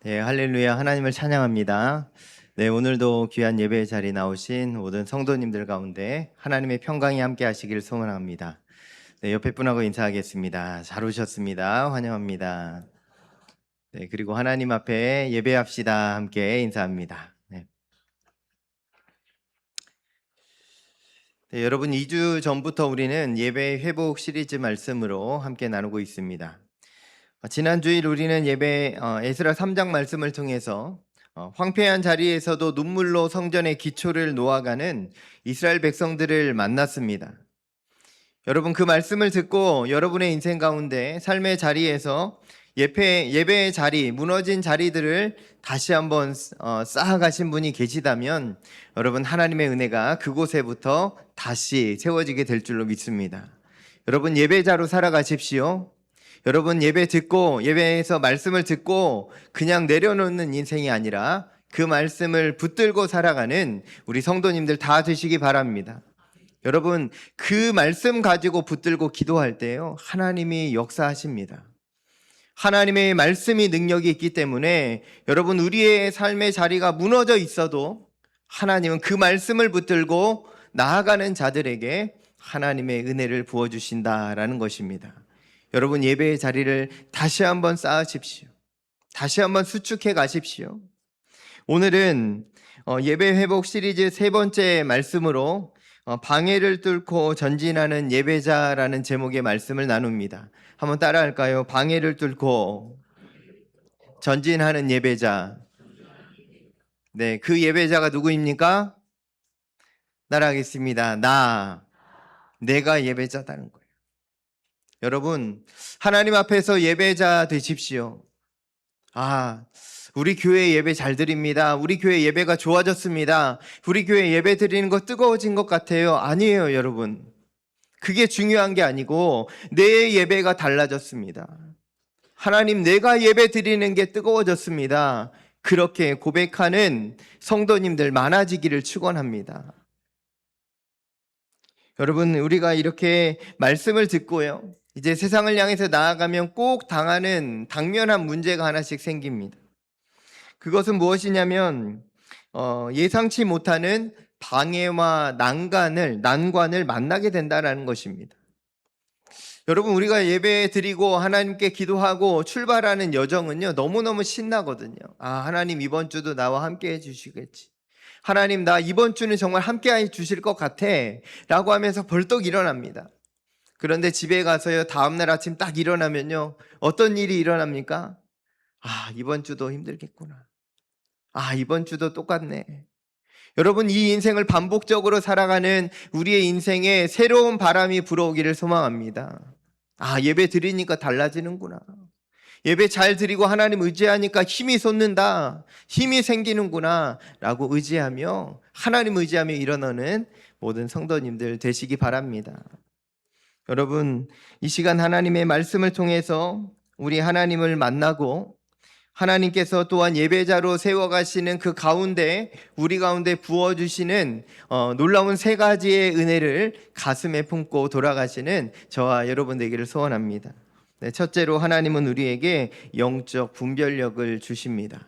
네, 할렐루야. 하나님을 찬양합니다. 네, 오늘도 귀한 예배의 자리에 나오신 모든 성도님들 가운데 하나님의 평강이 함께 하시길 소원합니다. 네, 옆에 분하고 인사하겠습니다. 잘 오셨습니다. 환영합니다. 네, 그리고 하나님 앞에 예배합시다. 함께 인사합니다. 네. 네, 여러분 2주 전부터 우리는 예배 회복 시리즈 말씀으로 함께 나누고 있습니다. 지난 주일 우리는 예배 에스라 3장 말씀을 통해서 황폐한 자리에서도 눈물로 성전의 기초를 놓아가는 이스라엘 백성들을 만났습니다. 여러분 그 말씀을 듣고 여러분의 인생 가운데 삶의 자리에서 예배의 자리, 무너진 자리들을 다시 한번 쌓아가신 분이 계시다면 여러분 하나님의 은혜가 그곳에부터 다시 세워지게 될 줄로 믿습니다. 여러분 예배자로 살아가십시오. 여러분 예배 듣고 예배에서 말씀을 듣고 그냥 내려놓는 인생이 아니라 그 말씀을 붙들고 살아가는 우리 성도님들 다 되시기 바랍니다. 여러분 그 말씀 가지고 붙들고 기도할 때요 하나님이 역사하십니다. 하나님의 말씀이 능력이 있기 때문에 여러분 우리의 삶의 자리가 무너져 있어도 하나님은 그 말씀을 붙들고 나아가는 자들에게 하나님의 은혜를 부어주신다라는 것입니다. 여러분 예배의 자리를 다시 한번 쌓으십시오. 다시 한번 수축해 가십시오. 오늘은 예배 회복 시리즈 세 번째 말씀으로 방해를 뚫고 전진하는 예배자라는 제목의 말씀을 나눕니다. 한번 따라할까요? 방해를 뚫고 전진하는 예배자. 네, 그 예배자가 누구입니까? 따라하겠습니다. 내가 예배자다는 거예요. 여러분, 하나님 앞에서 예배자 되십시오. 우리 교회 예배 잘 드립니다. 우리 교회 예배가 좋아졌습니다. 우리 교회 예배 드리는 거 뜨거워진 것 같아요. 아니에요, 여러분. 그게 중요한 게 아니고 내 예배가 달라졌습니다. 하나님, 내가 예배 드리는 게 뜨거워졌습니다. 그렇게 고백하는 성도님들 많아지기를 축원합니다. 여러분, 우리가 이렇게 말씀을 듣고요, 이제 세상을 향해서 나아가면 꼭 당면한 문제가 하나씩 생깁니다. 그것은 무엇이냐면 예상치 못하는 방해와 난관을 만나게 된다는 것입니다. 여러분 우리가 예배 드리고 하나님께 기도하고 출발하는 여정은요 너무너무 신나거든요. 하나님 이번 주도 나와 함께 해주시겠지. 하나님 나 이번 주는 정말 함께 해주실 것 같아 라고 하면서 벌떡 일어납니다. 그런데 집에 가서요 다음날 아침 딱 일어나면요 어떤 일이 일어납니까? 이번 주도 힘들겠구나. 이번 주도 똑같네. 여러분 이 인생을 반복적으로 살아가는 우리의 인생에 새로운 바람이 불어오기를 소망합니다. 예배 드리니까 달라지는구나. 예배 잘 드리고 하나님 의지하니까 힘이 솟는다. 힘이 생기는구나 라고 의지하며 하나님 의지하며 일어나는 모든 성도님들 되시기 바랍니다. 여러분 이 시간 하나님의 말씀을 통해서 우리 하나님을 만나고 하나님께서 또한 예배자로 세워가시는 그 가운데 우리 가운데 부어주시는 놀라운 세 가지의 은혜를 가슴에 품고 돌아가시는 저와 여러분 되기를 소원합니다. 네, 첫째로 하나님은 우리에게 영적 분별력을 주십니다.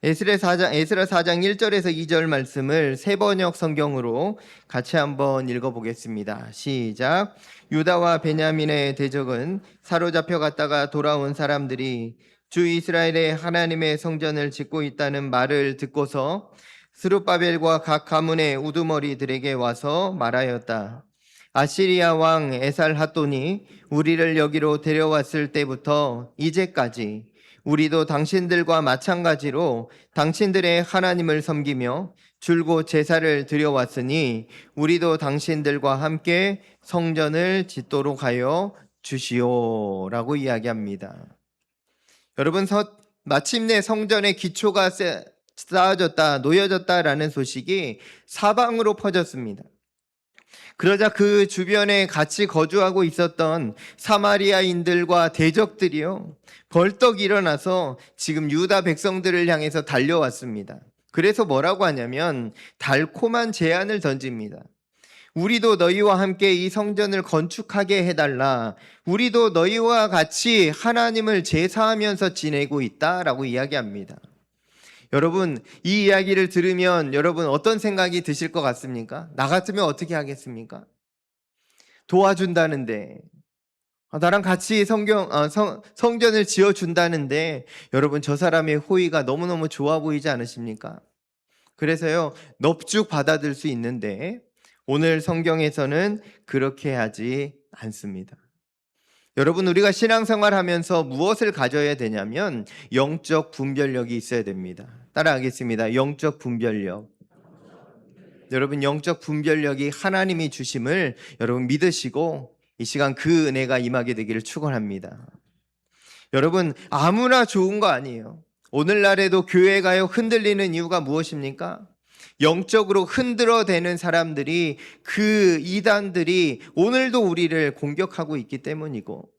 에스라 4장 1절에서 2절 말씀을 세 번역 성경으로 같이 한번 읽어보겠습니다. 시작. 유다와 베냐민의 대적은 사로잡혀 갔다가 돌아온 사람들이 주 이스라엘의 하나님의 성전을 짓고 있다는 말을 듣고서 스룹바벨과 각 가문의 우두머리들에게 와서 말하였다. 아시리아 왕 에살핫돈이 우리를 여기로 데려왔을 때부터 이제까지 우리도 당신들과 마찬가지로 당신들의 하나님을 섬기며 줄곧 제사를 드려왔으니 우리도 당신들과 함께 성전을 짓도록 하여 주시오라고 이야기합니다. 여러분 마침내 성전의 기초가 쌓아졌다, 놓여졌다라는 소식이 사방으로 퍼졌습니다. 그러자 그 주변에 같이 거주하고 있었던 사마리아인들과 대적들이요 벌떡 일어나서 지금 유다 백성들을 향해서 달려왔습니다. 그래서 뭐라고 하냐면 달콤한 제안을 던집니다. 우리도 너희와 함께 이 성전을 건축하게 해달라. 우리도 너희와 같이 하나님을 제사하면서 지내고 있다라고 이야기합니다. 여러분, 이 이야기를 들으면 여러분 어떤 생각이 드실 것 같습니까? 나 같으면 어떻게 하겠습니까? 도와준다는데, 나랑 같이 성전을 지어준다는데, 여러분 저 사람의 호의가 너무너무 좋아 보이지 않으십니까? 그래서요, 넙죽 받아들 수 있는데, 오늘 성경에서는 그렇게 하지 않습니다. 여러분, 우리가 신앙생활 하면서 무엇을 가져야 되냐면, 영적 분별력이 있어야 됩니다. 따라하겠습니다. 영적 분별력. 여러분, 영적 분별력이 하나님이 주심을 여러분 믿으시고, 이 시간 그 은혜가 임하게 되기를 축원합니다. 여러분, 아무나 좋은 거 아니에요. 오늘날에도 교회가요 흔들리는 이유가 무엇입니까? 영적으로 흔들어대는 사람들이, 그 이단들이 오늘도 우리를 공격하고 있기 때문이고,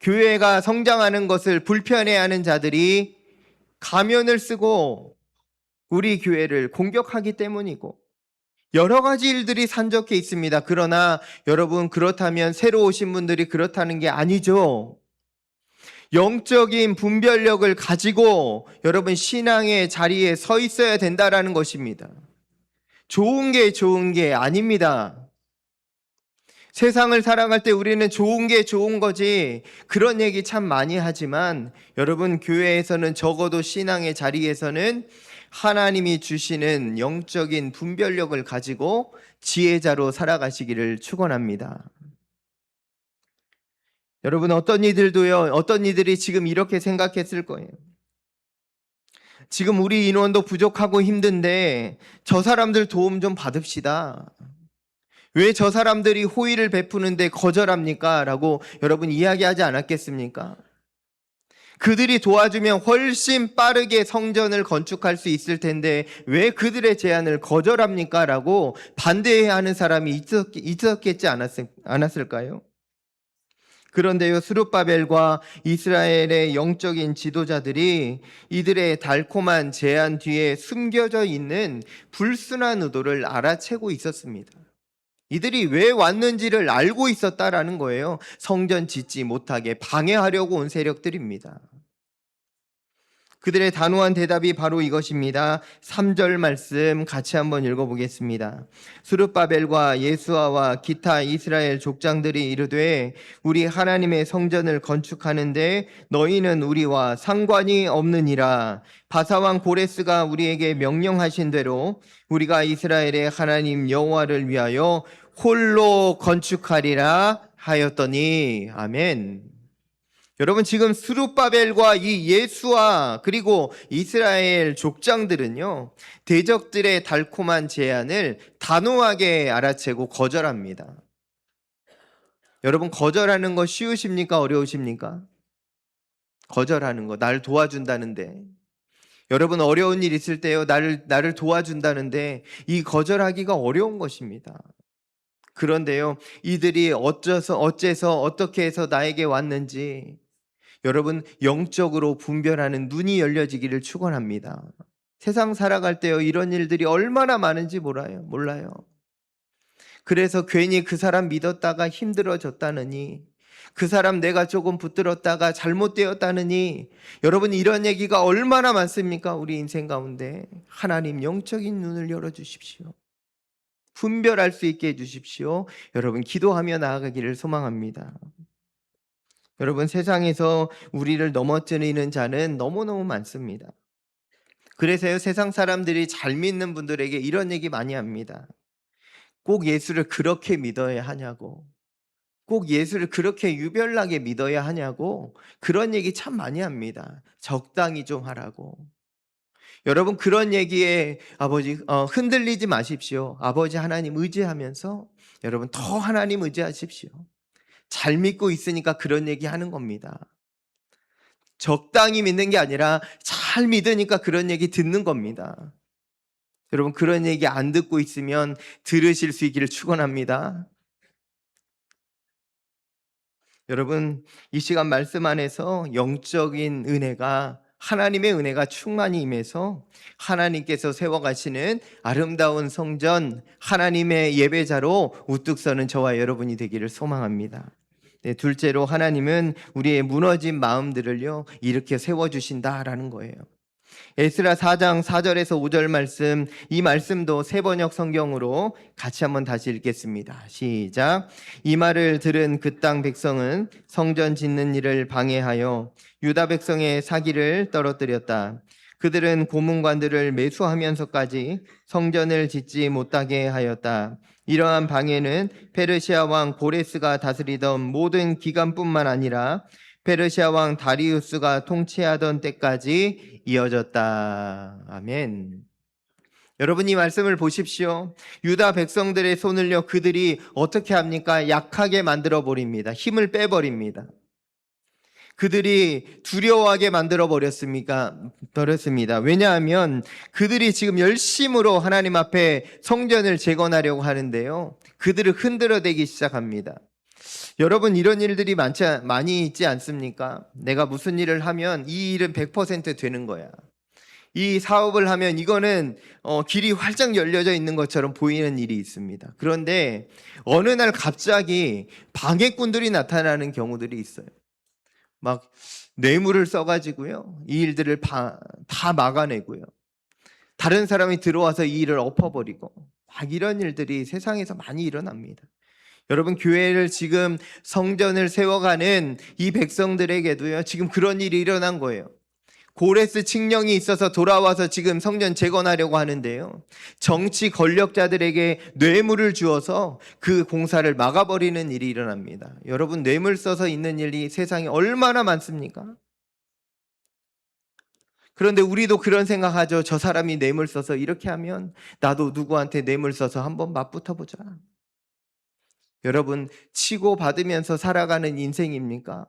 교회가 성장하는 것을 불편해하는 자들이 가면을 쓰고 우리 교회를 공격하기 때문이고, 여러 가지 일들이 산적해 있습니다. 그러나 여러분, 그렇다면 새로 오신 분들이 그렇다는 게 아니죠. 영적인 분별력을 가지고 여러분 신앙의 자리에 서 있어야 된다라는 것입니다. 좋은 게 좋은 게 아닙니다. 세상을 살아갈 때 우리는 좋은 게 좋은 거지, 그런 얘기 참 많이 하지만 여러분, 교회에서는 적어도 신앙의 자리에서는 하나님이 주시는 영적인 분별력을 가지고 지혜자로 살아가시기를 축원합니다. 여러분, 어떤 이들이 지금 이렇게 생각했을 거예요. 지금 우리 인원도 부족하고 힘든데 저 사람들 도움 좀 받읍시다. 왜 저 사람들이 호의를 베푸는데 거절합니까? 라고 여러분 이야기하지 않았겠습니까? 그들이 도와주면 훨씬 빠르게 성전을 건축할 수 있을 텐데 왜 그들의 제안을 거절합니까? 라고 반대하는 사람이 있었겠지 않았을까요? 그런데요, 스룹바벨과 이스라엘의 영적인 지도자들이 이들의 달콤한 제안 뒤에 숨겨져 있는 불순한 의도를 알아채고 있었습니다. 이들이 왜 왔는지를 알고 있었다라는 거예요. 성전 짓지 못하게 방해하려고 온 세력들입니다. 그들의 단호한 대답이 바로 이것입니다. 3절 말씀 같이 한번 읽어보겠습니다. 스룹바벨과 예수아와 기타 이스라엘 족장들이 이르되 우리 하나님의 성전을 건축하는데 너희는 우리와 상관이 없느니라. 바사왕 고레스가 우리에게 명령하신 대로 우리가 이스라엘의 하나님 여호와를 위하여 홀로 건축하리라 하였더니. 아멘. 여러분, 지금 스룹바벨과 이 예수와 그리고 이스라엘 족장들은요, 대적들의 달콤한 제안을 단호하게 알아채고 거절합니다. 여러분, 거절하는 거 쉬우십니까? 어려우십니까? 거절하는 거, 나를 도와준다는데. 여러분, 어려운 일 있을 때요, 나를 도와준다는데 이 거절하기가 어려운 것입니다. 그런데요, 이들이 어째서 어떻게 해서 나에게 왔는지 여러분, 영적으로 분별하는 눈이 열려지기를 축원합니다. 세상 살아갈 때요, 이런 일들이 얼마나 많은지 몰라요. 그래서 괜히 그 사람 믿었다가 힘들어졌다느니, 그 사람 내가 조금 붙들었다가 잘못되었다느니, 여러분, 이런 얘기가 얼마나 많습니까? 우리 인생 가운데. 하나님 영적인 눈을 열어주십시오. 분별할 수 있게 해주십시오. 여러분, 기도하며 나아가기를 소망합니다. 여러분, 세상에서 우리를 넘어뜨리는 자는 너무너무 많습니다. 그래서요, 세상 사람들이 잘 믿는 분들에게 이런 얘기 많이 합니다. 꼭 예수를 그렇게 믿어야 하냐고, 꼭 예수를 그렇게 유별나게 믿어야 하냐고, 그런 얘기 참 많이 합니다. 적당히 좀 하라고. 여러분, 그런 얘기에 흔들리지 마십시오. 아버지 하나님 의지하면서 여러분 더 하나님 의지하십시오. 잘 믿고 있으니까 그런 얘기 하는 겁니다. 적당히 믿는 게 아니라 잘 믿으니까 그런 얘기 듣는 겁니다. 여러분, 그런 얘기 안 듣고 있으면 들으실 수 있기를 축원합니다. 여러분, 이 시간 말씀 안에서 영적인 은혜가 하나님의 은혜가 충만히 임해서 하나님께서 세워가시는 아름다운 성전, 하나님의 예배자로 우뚝 서는 저와 여러분이 되기를 소망합니다. 네, 둘째로 하나님은 우리의 무너진 마음들을요 이렇게 세워주신다라는 거예요. 에스라 4장 4절에서 5절 말씀, 이 말씀도 세번역 성경으로 같이 한번 다시 읽겠습니다. 시작. 이 말을 들은 그 땅 백성은 성전 짓는 일을 방해하여 유다 백성의 사기를 떨어뜨렸다. 그들은 고문관들을 매수하면서까지 성전을 짓지 못하게 하였다. 이러한 방해는 페르시아 왕 고레스가 다스리던 모든 기간뿐만 아니라 페르시아 왕 다리우스가 통치하던 때까지 이어졌다. 아멘. 여러분 이 말씀을 보십시오. 유다 백성들의 손을요 그들이 어떻게 합니까? 약하게 만들어 버립니다. 힘을 빼버립니다. 그들이 두려워하게 만들어 버렸습니다. 왜냐하면 그들이 지금 열심으로 하나님 앞에 성전을 재건하려고 하는데요. 그들을 흔들어대기 시작합니다. 여러분 이런 일들이 많이 있지 않습니까? 내가 무슨 일을 하면 이 일은 100% 되는 거야. 이 사업을 하면 이거는 길이 활짝 열려져 있는 것처럼 보이는 일이 있습니다. 그런데 어느 날 갑자기 방해꾼들이 나타나는 경우들이 있어요. 막 뇌물을 써가지고요. 이 일들을 다 막아내고요. 다른 사람이 들어와서 이 일을 엎어버리고 막 이런 일들이 세상에서 많이 일어납니다. 여러분 교회를 지금 성전을 세워가는 이 백성들에게도요 지금 그런 일이 일어난 거예요. 고레스 칙령이 있어서 돌아와서 지금 성전 재건하려고 하는데요, 정치 권력자들에게 뇌물을 주어서 그 공사를 막아버리는 일이 일어납니다. 여러분 뇌물 써서 있는 일이 세상에 얼마나 많습니까? 그런데 우리도 그런 생각하죠. 저 사람이 뇌물 써서 이렇게 하면 나도 누구한테 뇌물 써서 한번 맞붙어 보자. 여러분 치고 받으면서 살아가는 인생입니까?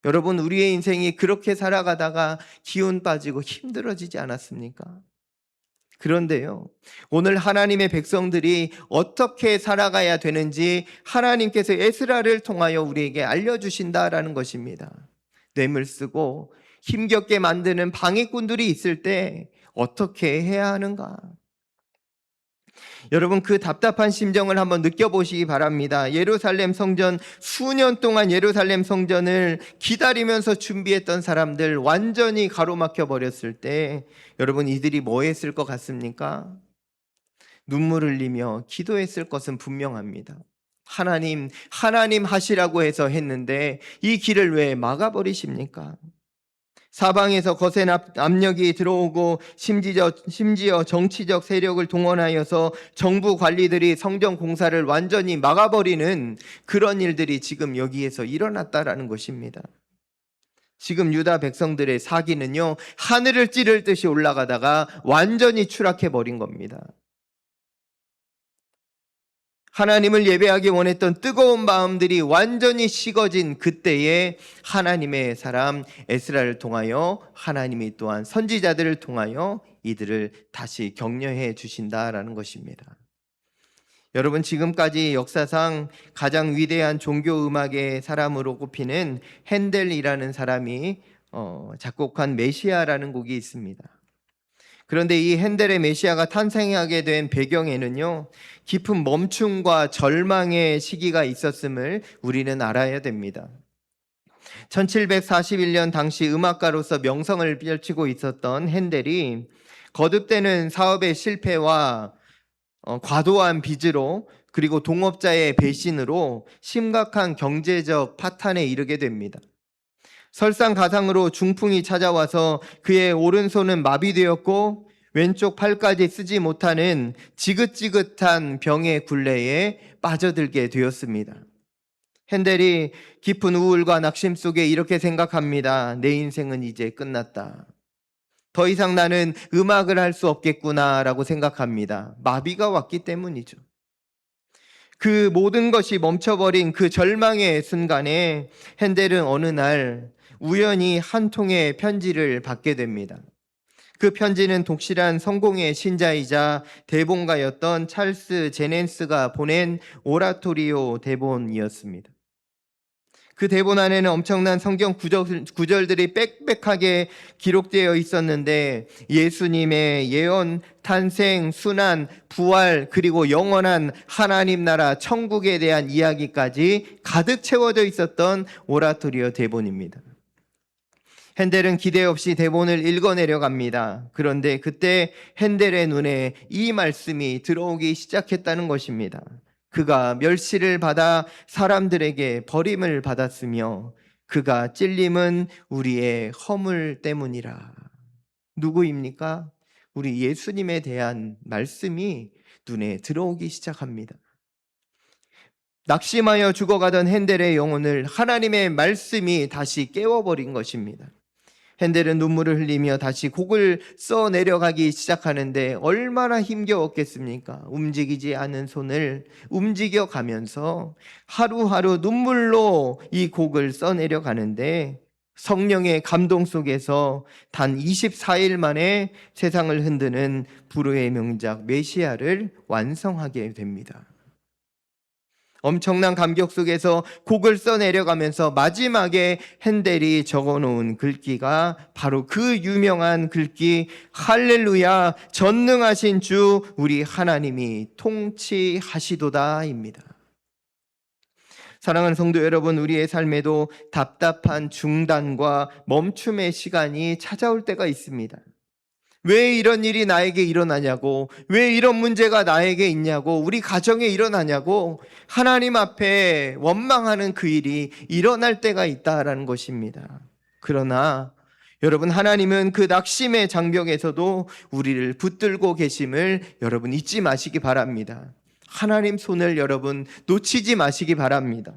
여러분 우리의 인생이 그렇게 살아가다가 기운 빠지고 힘들어지지 않았습니까? 그런데요, 오늘 하나님의 백성들이 어떻게 살아가야 되는지 하나님께서 에스라를 통하여 우리에게 알려주신다라는 것입니다. 뇌물 쓰고 힘겹게 만드는 방해꾼들이 있을 때 어떻게 해야 하는가? 여러분 그 답답한 심정을 한번 느껴보시기 바랍니다. 예루살렘 성전, 수년 동안 예루살렘 성전을 기다리면서 준비했던 사람들 완전히 가로막혀 버렸을 때 여러분 이들이 뭐 했을 것 같습니까? 눈물 흘리며 기도했을 것은 분명합니다. 하나님 하시라고 해서 했는데 이 길을 왜 막아버리십니까? 사방에서 거센 압력이 들어오고 심지어 정치적 세력을 동원하여서 정부 관리들이 성전 공사를 완전히 막아버리는 그런 일들이 지금 여기에서 일어났다라는 것입니다. 지금 유다 백성들의 사기는요, 하늘을 찌를 듯이 올라가다가 완전히 추락해버린 겁니다. 하나님을 예배하기 원했던 뜨거운 마음들이 완전히 식어진 그때에 하나님의 사람 에스라를 통하여 하나님이 또한 선지자들을 통하여 이들을 다시 격려해 주신다라는 것입니다. 여러분 지금까지 역사상 가장 위대한 종교 음악의 사람으로 꼽히는 핸델이라는 사람이 작곡한 메시아라는 곡이 있습니다. 그런데 이 핸델의 메시아가 탄생하게 된 배경에는요, 깊은 멈춤과 절망의 시기가 있었음을 우리는 알아야 됩니다. 1741년 당시 음악가로서 명성을 펼치고 있었던 핸델이 거듭되는 사업의 실패와 과도한 빚으로 그리고 동업자의 배신으로 심각한 경제적 파탄에 이르게 됩니다. 설상가상으로 중풍이 찾아와서 그의 오른손은 마비되었고 왼쪽 팔까지 쓰지 못하는 지긋지긋한 병의 굴레에 빠져들게 되었습니다. 핸델이 깊은 우울과 낙심 속에 이렇게 생각합니다. 내 인생은 이제 끝났다. 더 이상 나는 음악을 할 수 없겠구나라고 생각합니다. 마비가 왔기 때문이죠. 그 모든 것이 멈춰버린 그 절망의 순간에 핸델은 어느 날 우연히 한 통의 편지를 받게 됩니다. 그 편지는 독실한 성공의 신자이자 대본가였던 찰스 제넨스가 보낸 오라토리오 대본이었습니다. 그 대본 안에는 엄청난 성경 구절들이 빽빽하게 기록되어 있었는데 예수님의 예언, 탄생, 순환, 부활, 그리고 영원한 하나님 나라 천국에 대한 이야기까지 가득 채워져 있었던 오라토리오 대본입니다. 핸델은 기대 없이 대본을 읽어내려 갑니다. 그런데 그때 핸델의 눈에 이 말씀이 들어오기 시작했다는 것입니다. 그가 멸시를 받아 사람들에게 버림을 받았으며 그가 찔림은 우리의 허물 때문이라. 누구입니까? 우리 예수님에 대한 말씀이 눈에 들어오기 시작합니다. 낙심하여 죽어가던 핸델의 영혼을 하나님의 말씀이 다시 깨워버린 것입니다. 핸델은 눈물을 흘리며 다시 곡을 써 내려가기 시작하는데 얼마나 힘겨웠겠습니까? 움직이지 않은 손을 움직여 가면서 하루하루 눈물로 이 곡을 써 내려가는데 성령의 감동 속에서 단 24일 만에 세상을 흔드는 불후의 명작 메시아를 완성하게 됩니다. 엄청난 감격 속에서 곡을 써내려가면서 마지막에 핸델이 적어놓은 글귀가 바로 그 유명한 글귀 할렐루야 전능하신 주 우리 하나님이 통치하시도다입니다. 사랑하는 성도 여러분, 우리의 삶에도 답답한 중단과 멈춤의 시간이 찾아올 때가 있습니다. 왜 이런 일이 나에게 일어나냐고, 왜 이런 문제가 나에게 있냐고, 우리 가정에 일어나냐고 하나님 앞에 원망하는 그 일이 일어날 때가 있다라는 것입니다. 그러나 여러분, 하나님은 그 낙심의 장벽에서도 우리를 붙들고 계심을 여러분 잊지 마시기 바랍니다. 하나님 손을 여러분 놓치지 마시기 바랍니다.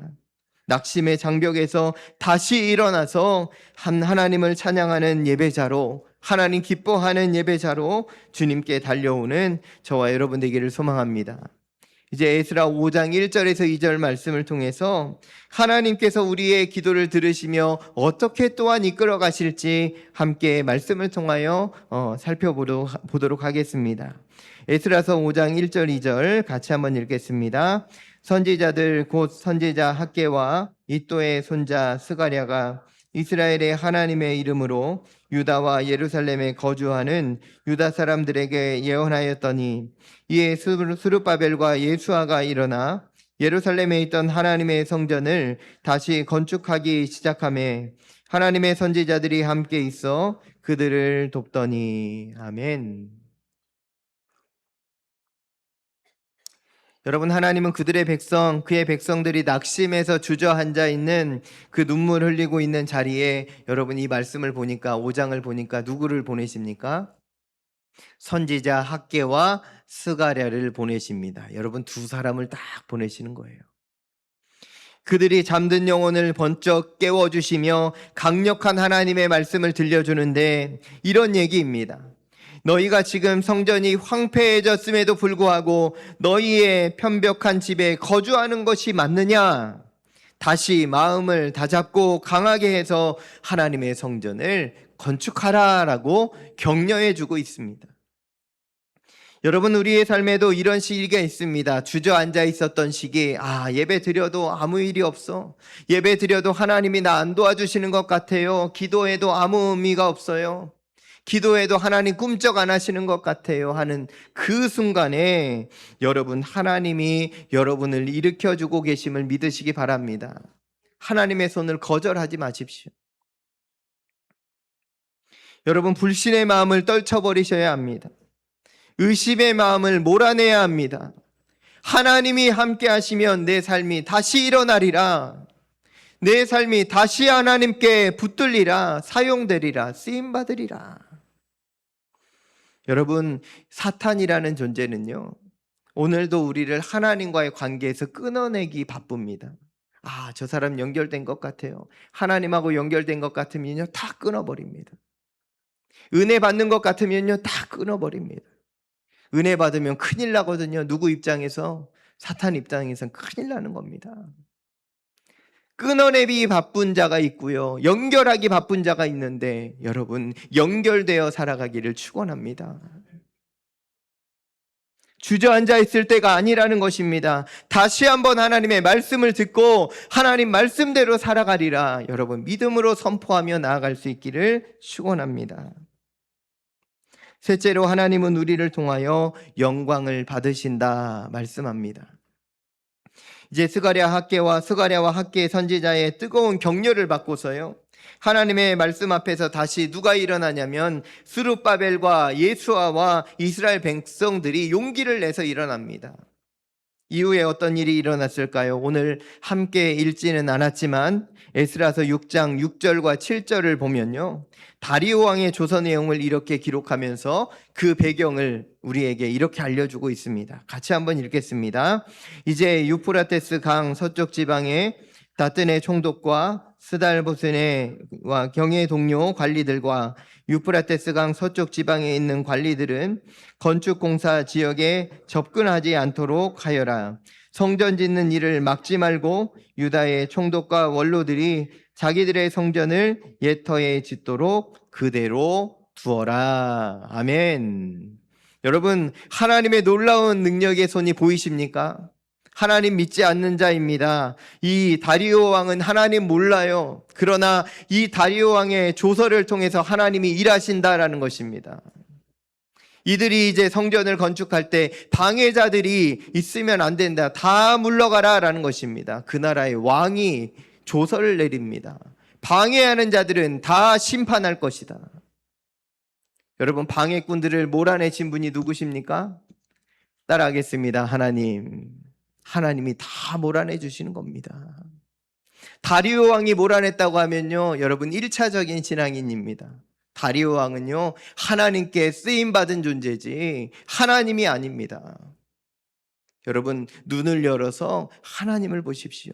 낙심의 장벽에서 다시 일어나서 하나님을 찬양하는 예배자로, 하나님 기뻐하는 예배자로 주님께 달려오는 저와 여러분 되기를 소망합니다. 이제 에스라 5장 1절에서 2절 말씀을 통해서 하나님께서 우리의 기도를 들으시며 어떻게 또한 이끌어 가실지 함께 말씀을 통하여 살펴보도록 하겠습니다. 에스라서 5장 1절 2절 같이 한번 읽겠습니다. 선지자들 곧 선지자 학개와 이또의 손자 스가랴가 이스라엘의 하나님의 이름으로 유다와 예루살렘에 거주하는 유다 사람들에게 예언하였더니 이에 스룹바벨과 예수아가 일어나 예루살렘에 있던 하나님의 성전을 다시 건축하기 시작하며 하나님의 선지자들이 함께 있어 그들을 돕더니. 아멘. 여러분, 하나님은 그들의 백성, 그의 백성들이 낙심해서 주저앉아 있는 그 눈물 흘리고 있는 자리에 여러분 이 말씀을 보니까 5장을 보니까 누구를 보내십니까? 선지자 학개와 스가랴를 보내십니다. 여러분 두 사람을 딱 보내시는 거예요. 그들이 잠든 영혼을 번쩍 깨워주시며 강력한 하나님의 말씀을 들려주는데 이런 얘기입니다. 너희가 지금 성전이 황폐해졌음에도 불구하고 너희의 편벽한 집에 거주하는 것이 맞느냐? 다시 마음을 다잡고 강하게 해서 하나님의 성전을 건축하라라고 격려해 주고 있습니다. 여러분, 우리의 삶에도 이런 시기가 있습니다. 주저앉아 있었던 시기, 예배 드려도 아무 일이 없어. 예배 드려도 하나님이 나 안 도와주시는 것 같아요. 기도해도 아무 의미가 없어요. 기도해도 하나님 꿈쩍 안 하시는 것 같아요 하는 그 순간에 여러분, 하나님이 여러분을 일으켜주고 계심을 믿으시기 바랍니다. 하나님의 손을 거절하지 마십시오. 여러분, 불신의 마음을 떨쳐버리셔야 합니다. 의심의 마음을 몰아내야 합니다. 하나님이 함께 하시면 내 삶이 다시 일어나리라. 내 삶이 다시 하나님께 붙들리라, 사용되리라, 쓰임받으리라. 여러분, 사탄이라는 존재는요, 오늘도 우리를 하나님과의 관계에서 끊어내기 바쁩니다. 저 사람 연결된 것 같아요. 하나님하고 연결된 것 같으면요, 다 끊어버립니다. 은혜 받는 것 같으면요, 다 끊어버립니다. 은혜 받으면 큰일 나거든요. 누구 입장에서? 사탄 입장에서는 큰일 나는 겁니다. 끊어내기 바쁜 자가 있고요, 연결하기 바쁜 자가 있는데 여러분, 연결되어 살아가기를 축원합니다. 주저앉아 있을 때가 아니라는 것입니다. 다시 한번 하나님의 말씀을 듣고 하나님 말씀대로 살아가리라. 여러분 믿음으로 선포하며 나아갈 수 있기를 축원합니다. 셋째로 하나님은 우리를 통하여 영광을 받으신다 말씀합니다. 이제 스가랴와 학계 선지자의 뜨거운 격려를 받고서요, 하나님의 말씀 앞에서 다시 누가 일어나냐면 스룹바벨과 예수아와 이스라엘 백성들이 용기를 내서 일어납니다. 이후에 어떤 일이 일어났을까요? 오늘 함께 읽지는 않았지만 에스라서 6장 6절과 7절을 보면요, 다리오 왕의 조서 내용을 이렇게 기록하면서 그 배경을 우리에게 이렇게 알려주고 있습니다. 같이 한번 읽겠습니다. 이제 유프라테스 강 서쪽 지방에 다뜬의 총독과 스달보스네와 경의 동료 관리들과 유프라테스 강 서쪽 지방에 있는 관리들은 건축공사 지역에 접근하지 않도록 하여라. 성전 짓는 일을 막지 말고 유다의 총독과 원로들이 자기들의 성전을 옛터에 짓도록 그대로 두어라. 아멘. 여러분, 하나님의 놀라운 능력의 손이 보이십니까? 하나님 믿지 않는 자입니다. 이 다리오 왕은 하나님 몰라요. 그러나 이 다리오 왕의 조서를 통해서 하나님이 일하신다라는 것입니다. 이들이 이제 성전을 건축할 때 방해자들이 있으면 안 된다. 다 물러가라 라는 것입니다. 그 나라의 왕이 조서를 내립니다. 방해하는 자들은 다 심판할 것이다. 여러분, 방해꾼들을 몰아내신 분이 누구십니까? 따라하겠습니다. 하나님. 하나님이 다 몰아내 주시는 겁니다. 다리오 왕이 몰아냈다고 하면요, 여러분 1차적인 신앙인입니다. 다리오 왕은요, 하나님께 쓰임받은 존재지 하나님이 아닙니다. 여러분, 눈을 열어서 하나님을 보십시오.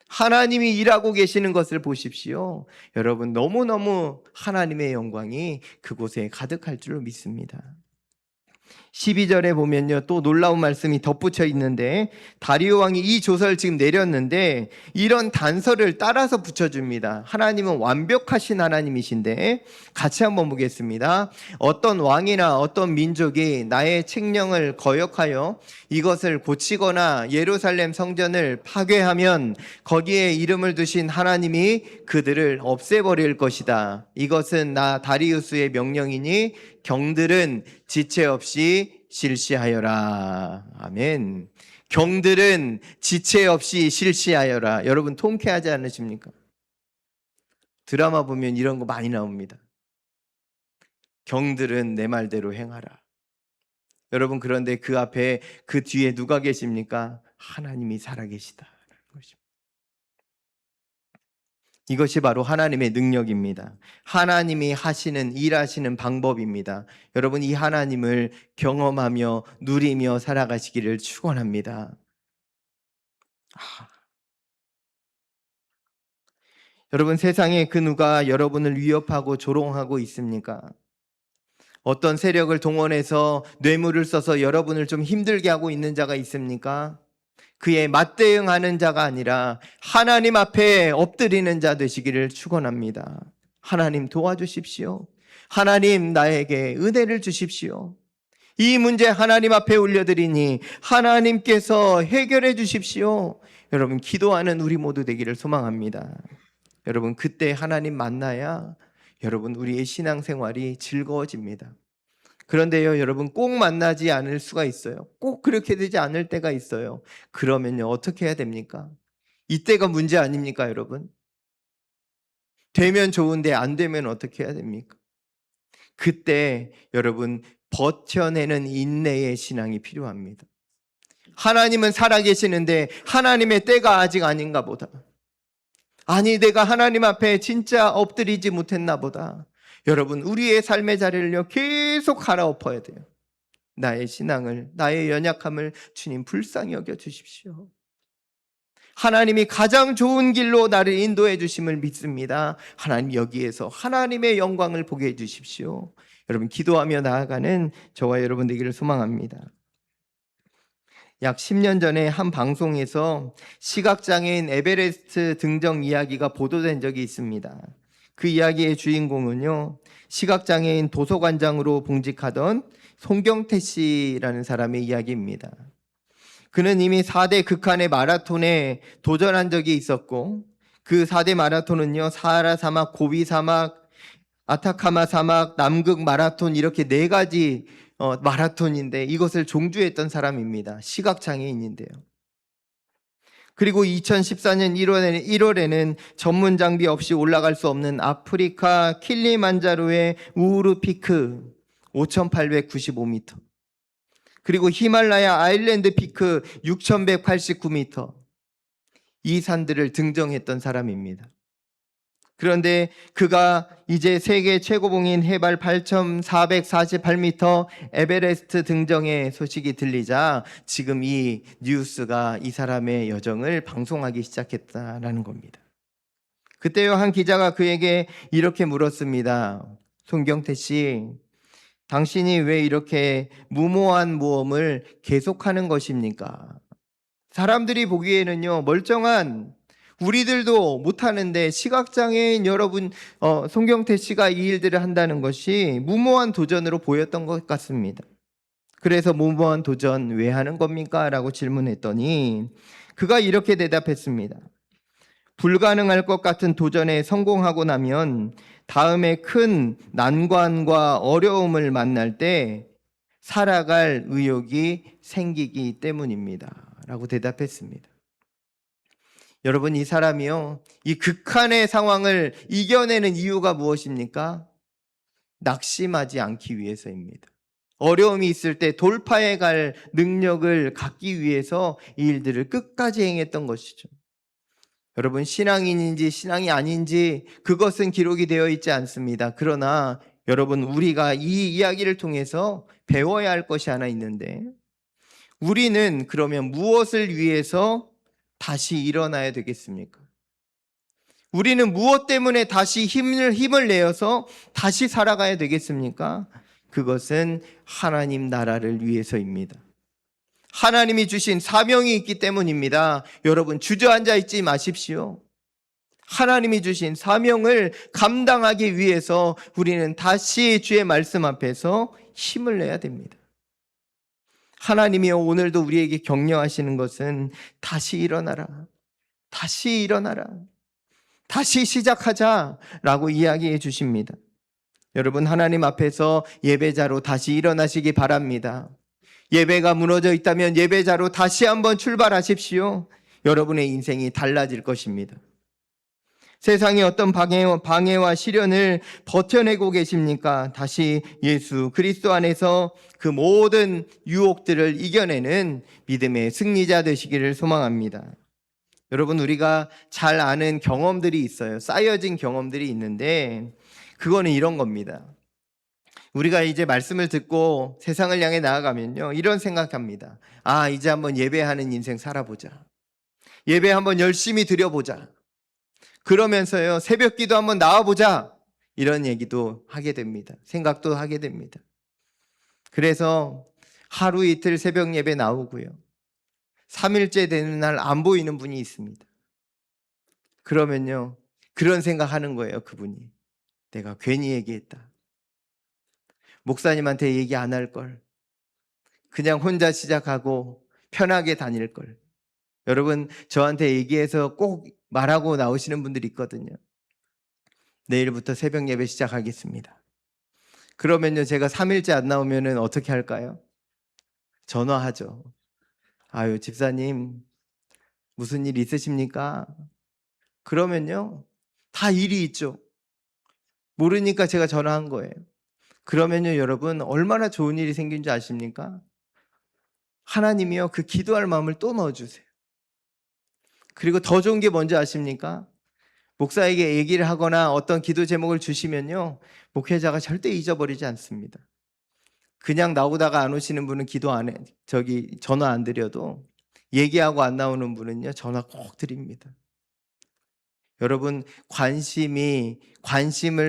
하나님이 일하고 계시는 것을 보십시오. 여러분, 너무너무 하나님의 영광이 그곳에 가득할 줄로 믿습니다. 12절에 보면요, 또 놀라운 말씀이 덧붙여 있는데, 다리오 왕이 이 조서를 지금 내렸는데 이런 단서를 따라서 붙여줍니다. 하나님은 완벽하신 하나님이신데 같이 한번 보겠습니다. 어떤 왕이나 어떤 민족이 나의 책령을 거역하여 이것을 고치거나 예루살렘 성전을 파괴하면 거기에 이름을 두신 하나님이 그들을 없애버릴 것이다. 이것은 나 다리우스의 명령이니 경들은 지체 없이 실시하여라. 아멘. 경들은 지체 없이 실시하여라. 여러분 통쾌하지 않으십니까? 드라마 보면 이런 거 많이 나옵니다. 경들은 내 말대로 행하라. 여러분, 그런데 그 앞에 그 뒤에 누가 계십니까? 하나님이 살아계시다라는 것입니다. 이것이 바로 하나님의 능력입니다. 하나님이 하시는, 일하시는 방법입니다. 여러분, 이 하나님을 경험하며 누리며 살아가시기를 축원합니다. 여러분, 세상에 그 누가 여러분을 위협하고 조롱하고 있습니까? 어떤 세력을 동원해서 뇌물을 써서 여러분을 좀 힘들게 하고 있는 자가 있습니까? 그에 맞대응하는 자가 아니라 하나님 앞에 엎드리는 자 되시기를 축원합니다. 하나님 도와주십시오. 하나님 나에게 은혜를 주십시오. 이 문제 하나님 앞에 올려드리니 하나님께서 해결해 주십시오. 여러분, 기도하는 우리 모두 되기를 소망합니다. 여러분, 그때 하나님 만나야 여러분 우리의 신앙생활이 즐거워집니다. 그런데요, 여러분, 꼭 만나지 않을 수가 있어요. 꼭 그렇게 되지 않을 때가 있어요. 그러면요, 어떻게 해야 됩니까? 이때가 문제 아닙니까, 여러분? 되면 좋은데 안 되면 어떻게 해야 됩니까? 그때 여러분 버텨내는 인내의 신앙이 필요합니다. 하나님은 살아계시는데 하나님의 때가 아직 아닌가 보다. 아니, 내가 하나님 앞에 진짜 엎드리지 못했나 보다. 여러분, 우리의 삶의 자리를요 계속 갈아엎어야 돼요. 나의 신앙을, 나의 연약함을 주님 불쌍히 여겨 주십시오. 하나님이 가장 좋은 길로 나를 인도해 주심을 믿습니다. 하나님, 여기에서 하나님의 영광을 보게 해 주십시오. 여러분, 기도하며 나아가는 저와 여러분 되기를 소망합니다. 약 10년 전에 한 방송에서 시각장애인 에베레스트 등정 이야기가 보도된 적이 있습니다. 그 이야기의 주인공은요, 시각장애인 도서관장으로 봉직하던 송경태 씨라는 사람의 이야기입니다. 그는 이미 4대 극한의 마라톤에 도전한 적이 있었고, 그 4대 마라톤은요, 사하라 사막, 고비 사막, 아타카마 사막, 남극 마라톤, 이렇게 4가지 마라톤인데 이것을 종주했던 사람입니다. 시각장애인인데요. 그리고 2014년 1월에는 전문 장비 없이 올라갈 수 없는 아프리카 킬리만자로의 우후루 피크 5,895m, 그리고 히말라야 아일랜드 피크 6,189m, 이 산들을 등정했던 사람입니다. 그런데 그가 이제 세계 최고봉인 해발 8,448m 에베레스트 등정의 소식이 들리자 지금 이 뉴스가 이 사람의 여정을 방송하기 시작했다라는 겁니다. 그때요, 한 기자가 그에게 이렇게 물었습니다. 송경태 씨, 당신이 왜 이렇게 무모한 모험을 계속하는 것입니까? 사람들이 보기에는요, 멀쩡한, 우리들도 못하는데 시각장애인 여러분, 송경태 씨가 이 일들을 한다는 것이 무모한 도전으로 보였던 것 같습니다. 그래서 무모한 도전 왜 하는 겁니까? 라고 질문했더니 그가 이렇게 대답했습니다. 불가능할 것 같은 도전에 성공하고 나면 다음에 큰 난관과 어려움을 만날 때 살아갈 의욕이 생기기 때문입니다. 라고 대답했습니다. 여러분, 이 사람이요, 이 극한의 상황을 이겨내는 이유가 무엇입니까? 낙심하지 않기 위해서입니다. 어려움이 있을 때 돌파해 갈 능력을 갖기 위해서 이 일들을 끝까지 행했던 것이죠. 여러분, 신앙인인지 신앙이 아닌지 그것은 기록이 되어 있지 않습니다. 그러나 여러분, 우리가 이 이야기를 통해서 배워야 할 것이 하나 있는데, 우리는 그러면 무엇을 위해서 다시 일어나야 되겠습니까? 우리는 무엇 때문에 다시 힘을 내어서 다시 살아가야 되겠습니까? 그것은 하나님 나라를 위해서입니다. 하나님이 주신 사명이 있기 때문입니다. 여러분, 주저앉아 있지 마십시오. 하나님이 주신 사명을 감당하기 위해서 우리는 다시 주의 말씀 앞에서 힘을 내야 됩니다. 하나님이요, 오늘도 우리에게 격려하시는 것은 다시 일어나라, 다시 일어나라, 다시 시작하자라고 이야기해 주십니다. 여러분, 하나님 앞에서 예배자로 다시 일어나시기 바랍니다. 예배가 무너져 있다면 예배자로 다시 한번 출발하십시오. 여러분의 인생이 달라질 것입니다. 세상의 어떤 방해와 시련을 버텨내고 계십니까? 다시 예수 그리스도 안에서 그 모든 유혹들을 이겨내는 믿음의 승리자 되시기를 소망합니다. 여러분, 우리가 잘 아는 경험들이 있어요. 쌓여진 경험들이 있는데 그거는 이런 겁니다. 우리가 이제 말씀을 듣고 세상을 향해 나아가면요, 이런 생각합니다. 아, 이제 한번 예배하는 인생 살아보자. 예배 한번 열심히 드려보자. 그러면서요, 새벽 기도 한번 나와보자. 이런 얘기도 하게 됩니다. 생각도 하게 됩니다. 그래서 하루 이틀 새벽 예배 나오고요, 3일째 되는 날 안 보이는 분이 있습니다. 그러면요, 그런 생각하는 거예요. 그분이 내가 괜히 얘기했다. 목사님한테 얘기 안 할 걸. 그냥 혼자 시작하고 편하게 다닐 걸. 여러분, 저한테 얘기해서 꼭 말하고 나오시는 분들이 있거든요. 내일부터 새벽 예배 시작하겠습니다. 그러면요, 제가 3일째 안 나오면 어떻게 할까요? 전화하죠. 아유, 집사님, 무슨 일 있으십니까? 그러면요, 다 일이 있죠. 모르니까 제가 전화한 거예요. 그러면요, 여러분, 얼마나 좋은 일이 생긴 줄 아십니까? 하나님이요, 그 기도할 마음을 또 넣어주세요. 그리고 더 좋은 게 뭔지 아십니까? 목사에게 얘기를 하거나 어떤 기도 제목을 주시면요, 목회자가 절대 잊어버리지 않습니다. 그냥 나오다가 안 오시는 분은 기도 안 해, 전화 안 드려도, 얘기하고 안 나오는 분은요, 전화 꼭 드립니다. 여러분, 관심을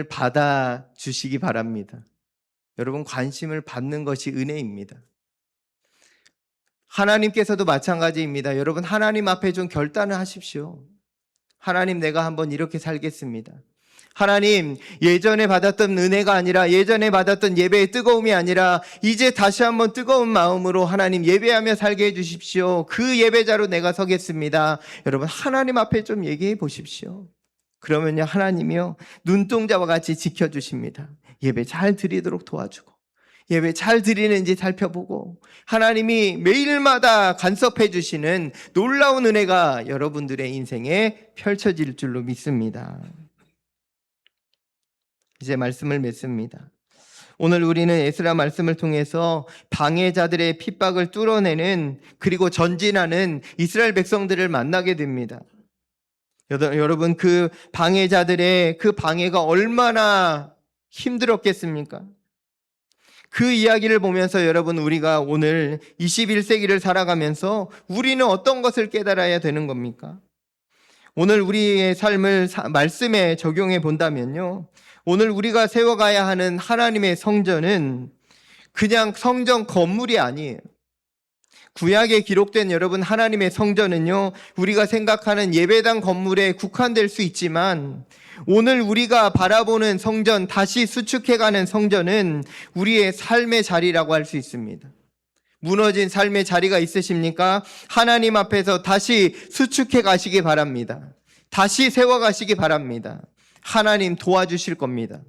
받아 주시기 바랍니다. 여러분, 관심을 받는 것이 은혜입니다. 하나님께서도 마찬가지입니다. 여러분, 하나님 앞에 좀 결단을 하십시오. 하나님, 내가 한번 이렇게 살겠습니다. 하나님, 예전에 받았던 은혜가 아니라, 예전에 받았던 예배의 뜨거움이 아니라 이제 다시 한번 뜨거운 마음으로 하나님 예배하며 살게 해주십시오. 그 예배자로 내가 서겠습니다. 여러분, 하나님 앞에 좀 얘기해 보십시오. 그러면요, 하나님이요 눈동자와 같이 지켜주십니다. 예배 잘 드리도록 도와주고, 예배 잘 드리는지 살펴보고, 하나님이 매일마다 간섭해 주시는 놀라운 은혜가 여러분들의 인생에 펼쳐질 줄로 믿습니다. 이제 말씀을 맺습니다. 오늘 우리는 에스라 말씀을 통해서 방해자들의 핍박을 뚫어내는, 그리고 전진하는 이스라엘 백성들을 만나게 됩니다. 여러분, 그 방해자들의 그 방해가 얼마나 힘들었겠습니까? 그 이야기를 보면서 여러분, 우리가 오늘 21세기를 살아가면서 우리는 어떤 것을 깨달아야 되는 겁니까? 오늘 우리의 삶을 말씀에 적용해 본다면요, 오늘 우리가 세워가야 하는 하나님의 성전은 그냥 성전 건물이 아니에요. 구약에 기록된 여러분, 하나님의 성전은요, 우리가 생각하는 예배당 건물에 국한될 수 있지만, 오늘 우리가 바라보는 성전, 다시 수축해가는 성전은 우리의 삶의 자리라고 할 수 있습니다. 무너진 삶의 자리가 있으십니까? 하나님 앞에서 다시 수축해 가시기 바랍니다. 다시 세워가시기 바랍니다. 하나님 도와주실 겁니다.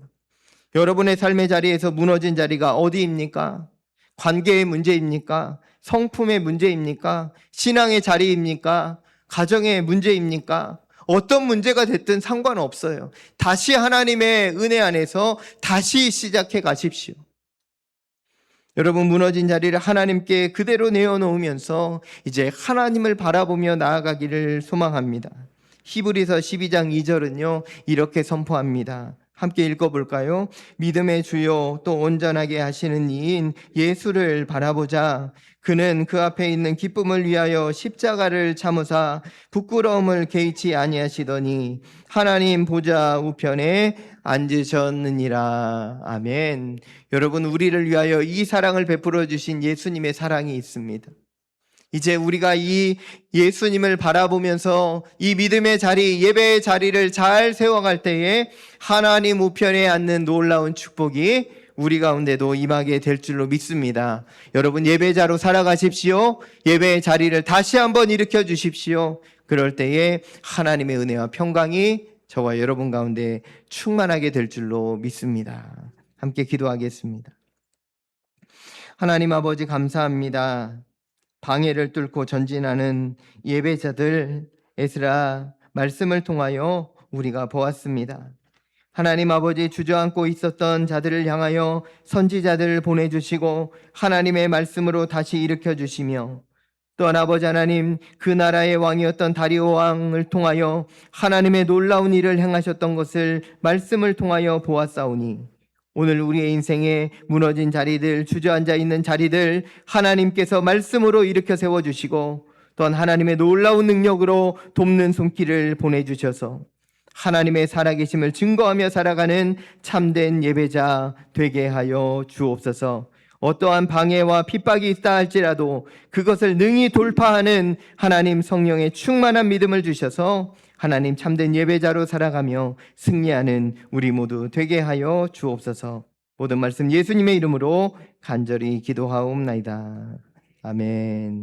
여러분의 삶의 자리에서 무너진 자리가 어디입니까? 관계의 문제입니까? 성품의 문제입니까? 신앙의 자리입니까? 가정의 문제입니까? 어떤 문제가 됐든 상관없어요. 다시 하나님의 은혜 안에서 다시 시작해 가십시오. 여러분, 무너진 자리를 하나님께 그대로 내어놓으면서 이제 하나님을 바라보며 나아가기를 소망합니다. 히브리서 12장 2절은요 이렇게 선포합니다. 함께 읽어볼까요? 믿음의 주요 또 온전하게 하시는 이인 예수를 바라보자. 그는 그 앞에 있는 기쁨을 위하여 십자가를 참으사 부끄러움을 개의치 아니하시더니 하나님 보좌 우편에 앉으셨느니라. 아멘. 여러분, 우리를 위하여 이 사랑을 베풀어 주신 예수님의 사랑이 있습니다. 이제 우리가 이 예수님을 바라보면서 이 믿음의 자리, 예배의 자리를 잘 세워갈 때에 하나님 우편에 앉는 놀라운 축복이 우리 가운데도 임하게 될 줄로 믿습니다. 여러분, 예배자로 살아가십시오. 예배의 자리를 다시 한번 일으켜 주십시오. 그럴 때에 하나님의 은혜와 평강이 저와 여러분 가운데 충만하게 될 줄로 믿습니다. 함께 기도하겠습니다. 하나님 아버지, 감사합니다. 방해를 뚫고 전진하는 예배자들, 에스라 말씀을 통하여 우리가 보았습니다. 하나님 아버지, 주저앉고 있었던 자들을 향하여 선지자들을 보내주시고 하나님의 말씀으로 다시 일으켜 주시며, 또한 아버지 하나님, 그 나라의 왕이었던 다리오 왕을 통하여 하나님의 놀라운 일을 행하셨던 것을 말씀을 통하여 보았사오니, 오늘 우리의 인생에 무너진 자리들, 주저앉아 있는 자리들 하나님께서 말씀으로 일으켜 세워주시고, 또한 하나님의 놀라운 능력으로 돕는 손길을 보내주셔서 하나님의 살아계심을 증거하며 살아가는 참된 예배자 되게 하여 주옵소서. 어떠한 방해와 핍박이 있다 할지라도 그것을 능히 돌파하는 하나님 성령의 충만한 믿음을 주셔서 하나님 참된 예배자로 살아가며 승리하는 우리 모두 되게 하여 주옵소서. 모든 말씀 예수님의 이름으로 간절히 기도하옵나이다. 아멘.